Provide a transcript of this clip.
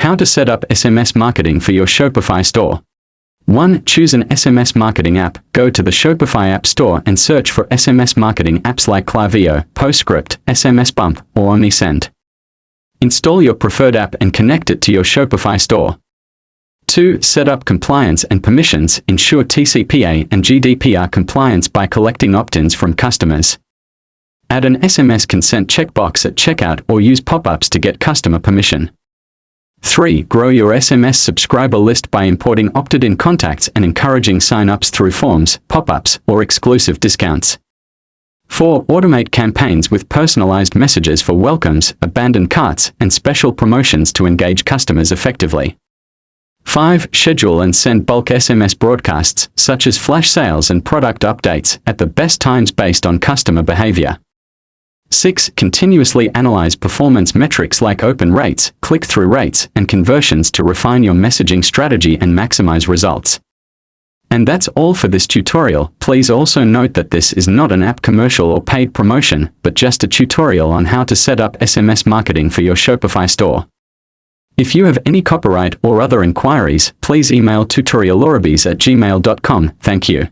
How to set up SMS marketing for your Shopify store. 1. Choose an SMS marketing app. Go to the Shopify App Store and search for SMS marketing apps like Klaviyo, PostScript, SMS Bump, or OmniSend. Install your preferred app and connect it to your Shopify store. 2. Set up compliance and permissions. Ensure TCPA and GDPR compliance by collecting opt-ins from customers. Add an SMS consent checkbox at checkout or use pop-ups to get customer permission. 3. Grow your SMS subscriber list by importing opted-in contacts and encouraging sign-ups through forms, pop-ups, or exclusive discounts. 4. Automate campaigns with personalized messages for welcomes, abandoned carts, and special promotions to engage customers effectively. 5. Schedule and send bulk SMS broadcasts, such as flash sales and product updates, at the best times based on customer behavior. 6. Continuously analyze performance metrics like open rates, click-through rates, and conversions to refine your messaging strategy and maximize results. And that's all for this tutorial. Please also note that this is not an app commercial or paid promotion, but just a tutorial on how to set up SMS marketing for your Shopify store. If you have any copyright or other inquiries, please email tutorialorabis@gmail.com. Thank you.